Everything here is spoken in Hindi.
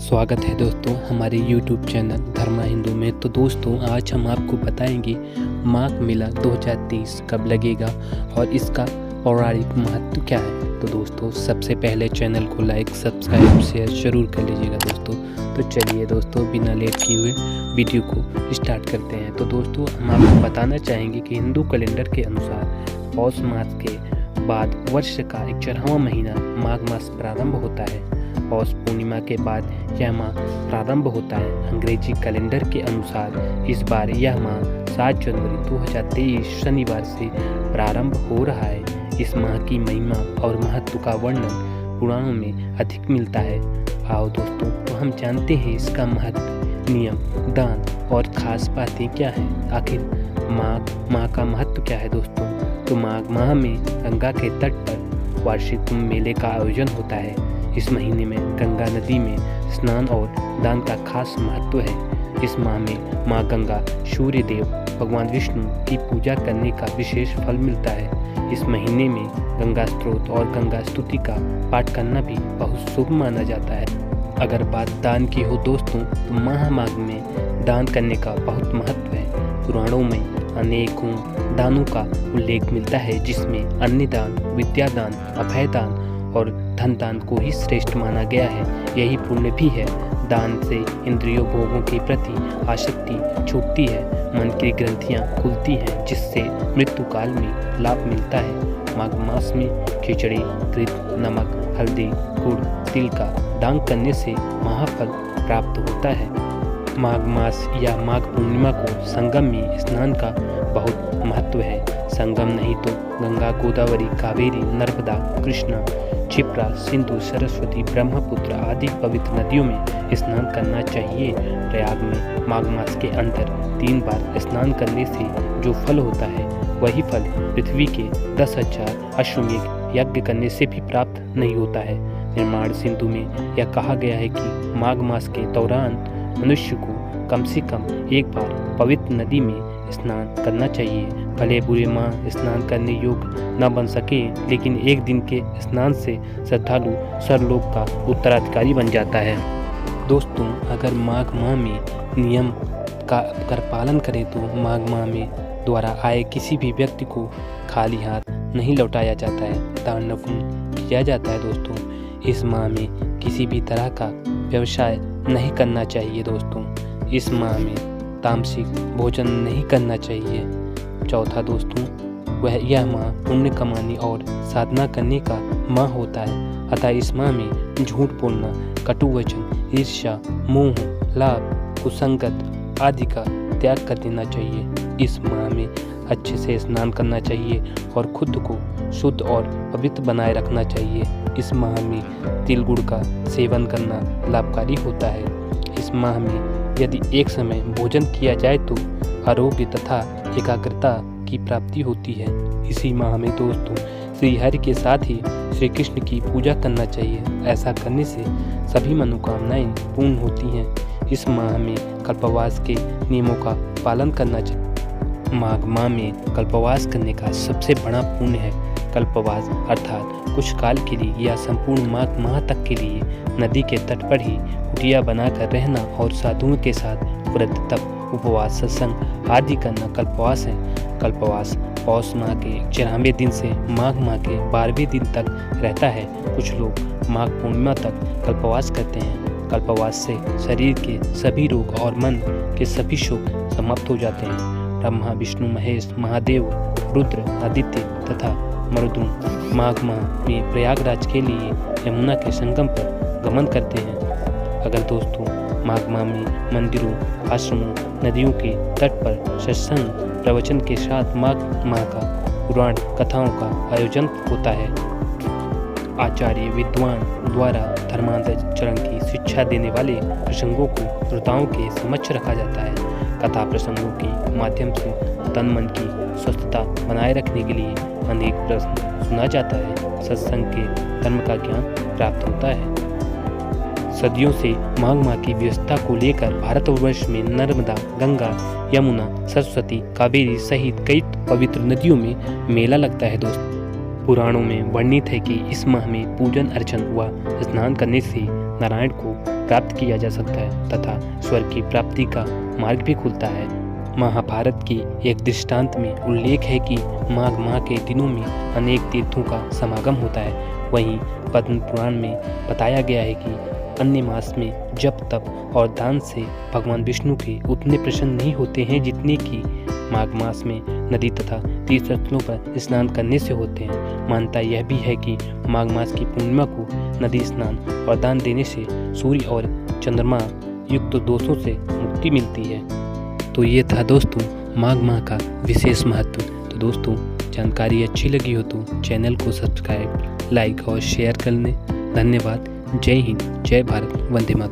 स्वागत है दोस्तों हमारे YouTube चैनल धर्मा हिंदू में। तो दोस्तों आज हम आपको बताएंगे माघ मेला 2023 कब लगेगा और इसका पौराणिक महत्व क्या है। तो दोस्तों सबसे पहले चैनल को लाइक सब्सक्राइब शेयर जरूर कर लीजिएगा दोस्तों। तो चलिए दोस्तों बिना लेट किए हुए वीडियो को स्टार्ट करते हैं। तो दोस्तों हम आपको बताना चाहेंगे कि हिंदू कैलेंडर के अनुसार पौष मास के बाद वर्ष का 11वां महीना माघ मास प्रारंभ होता है। पौष पूर्णिमा के बाद यह माह प्रारंभ होता है। अंग्रेजी कैलेंडर के अनुसार इस बार यह माह 7 जनवरी 2023 शनिवार से प्रारंभ हो रहा है। इस माह की महिमा और महत्व का वर्णन पुराणों में अधिक मिलता है। आओ दोस्तों तो हम जानते हैं इसका महत्व, नियम, दान और खास बातें क्या हैं। आखिर माघ माह का महत्व क्या है दोस्तों। तो माघ माह में गंगा के तट पर वार्षिक कुंभ मेले का आयोजन होता है। इस महीने में गंगा नदी में स्नान और दान का खास महत्व है। इस माह में माँ गंगा, सूर्य देव, भगवान विष्णु की पूजा करने का विशेष फल मिलता है। इस महीने में गंगा स्त्रोत और गंगा स्तुति का पाठ करना भी बहुत शुभ माना जाता है। अगर बात दान की हो दोस्तों तो माघ में दान करने का बहुत महत्व है। पुराणों में अनेकों दानों का उल्लेख मिलता है, जिसमें अन्नदान, विद्यादान, अभयदान और धन दान को ही श्रेष्ठ माना गया है। यही पुण्य भी है। दान से इंद्रियों भोगों के प्रति आसक्ति छूटती है, मन की ग्रंथियां खुलती हैं, जिससे मृत्यु काल में लाभ मिलता है। माघ मास में खिचड़ी, घृत, नमक, हल्दी, गुड़, तिल का दान करने से महाफल प्राप्त होता है। माघ मास या माघ पूर्णिमा को संगम में स्नान का बहुत महत्व है। संगम नहीं तो गंगा, गोदावरी, कावेरी, नर्मदा, कृष्णा, क्षिप्रा, सिंधु, सरस्वती, ब्रह्मपुत्र आदि पवित्र नदियों में स्नान करना चाहिए। प्रयाग में माघ मास के अंदर 3 बार स्नान करने से जो फल होता है वही फल पृथ्वी के 10,000 अश्वमेध यज्ञ करने से भी प्राप्त नहीं होता है। निर्माण सिंधु में यह कहा गया है कि माघ मास के दौरान मनुष्य को कम से कम एक बार पवित्र नदी में स्नान करना चाहिए। भले बुरे माह स्नान करने योग्य न बन सके, लेकिन एक दिन के स्नान से श्रद्धालु स्वर्गलोक का उत्तराधिकारी बन जाता है। दोस्तों अगर माघ माह में नियम का अगर पालन करें तो माघ माह में द्वारा आए किसी भी व्यक्ति को खाली हाथ नहीं लौटाया जाता है, दान पुण्य किया जाता है। दोस्तों इस माह में किसी भी तरह का व्यवसाय नहीं करना चाहिए। दोस्तों इस माह में तामसिक भोजन नहीं करना चाहिए। चौथा दोस्तों वह यह माह पुण्य कमाने और साधना करने का माह होता है, अतः इस माह में झूठ बोलना, कटु वचन, ईर्ष्या, मोह, लाभ, कुसंगत आदि का त्याग कर देना चाहिए। इस माह में अच्छे से स्नान करना चाहिए और खुद को शुद्ध और पवित्र बनाए रखना चाहिए। इस माह में तिल गुड़ का सेवन करना लाभकारी होता है। इस माह में यदि एक समय भोजन किया जाए तो आरोग्य तथा एकाग्रता की प्राप्ति होती है। इसी माह में दोस्तों श्री हरि के साथ ही श्री कृष्ण की पूजा करना चाहिए। ऐसा करने से सभी मनोकामनाएं पूर्ण होती हैं। इस माह में कल्पवास के नियमों का पालन करना चाहिए। माघ माह में कल्पवास करने का सबसे बड़ा पुण्य है। कल्पवास अर्थात कुछ काल के लिए या संपूर्ण माघ माह तक के लिए नदी के तट पर ही कुटिया बनाकर रहना और साधुओं के साथ व्रत, तप, उपवास, सत्संग आदि करना कल्पवास है। कल्पवास पौष माह के 11वें दिन से माघ माह के 12वें दिन तक रहता है। कुछ लोग माघ पूर्णिमा तक कल्पवास करते हैं। कल्पवास से शरीर के सभी रोग और मन के सभी शोक समाप्त हो जाते हैं। ब्रह्मा, विष्णु, महेश, महादेव, रुद्र, आदित्य तथा मरुदगण माघ माह में प्रयागराज के लिए यमुना के संगम पर गमन करते हैं। अगर दोस्तों माघ माह में मंदिरों, आश्रमों, नदियों के तट पर सत्संग प्रवचन के साथ माघ माह का पुराण कथाओं का आयोजन होता है। आचार्य विद्वान द्वारा धर्मांतरण की शिक्षा देने वाले प्रसंगों को श्रोताओं के समक्ष रखा जाता है। कथा प्रसंगों के माध्यम से तन मन की स्वस्थता बनाए रखने के लिए अनेक प्रश्न सुना जाता है। सत्संग के धर्म का ज्ञान प्राप्त होता है। सदियों से माघ माह की व्यवस्था को लेकर भारतवर्ष में नर्मदा, गंगा, यमुना, सरस्वती, कावेरी सहित कई पवित्र नदियों में मेला लगता है। दोस्तों पुराणों में वर्णित है कि इस माह में पूजन अर्चन व स्नान करने से नारायण को प्राप्त किया जा सकता है तथा स्वर्ग की प्राप्ति का मार्ग भी खुलता है। महाभारत की एक दृष्टांत में उल्लेख है कि माघ माह के दिनों में अनेक तीर्थों का समागम होता है। वहीं पद्म पुराण में बताया गया है कि अन्य मास में जप तप और दान से भगवान विष्णु के उतने प्रसन्न नहीं होते हैं जितने कि माघ मास में नदी तथा तीर्थस्थलों पर स्नान करने से होते हैं। मान्यता यह भी है कि माघ मास की पूर्णिमा को नदी स्नान और दान देने से सूर्य और चंद्रमा युक्त दोषों से मुक्ति मिलती है। तो ये था दोस्तों माघ माह का विशेष महत्व। तो दोस्तों जानकारी अच्छी लगी हो तो चैनल को सब्सक्राइब, लाइक और शेयर करने। धन्यवाद। जय हिंद, जय भारत, वंदे मातरम।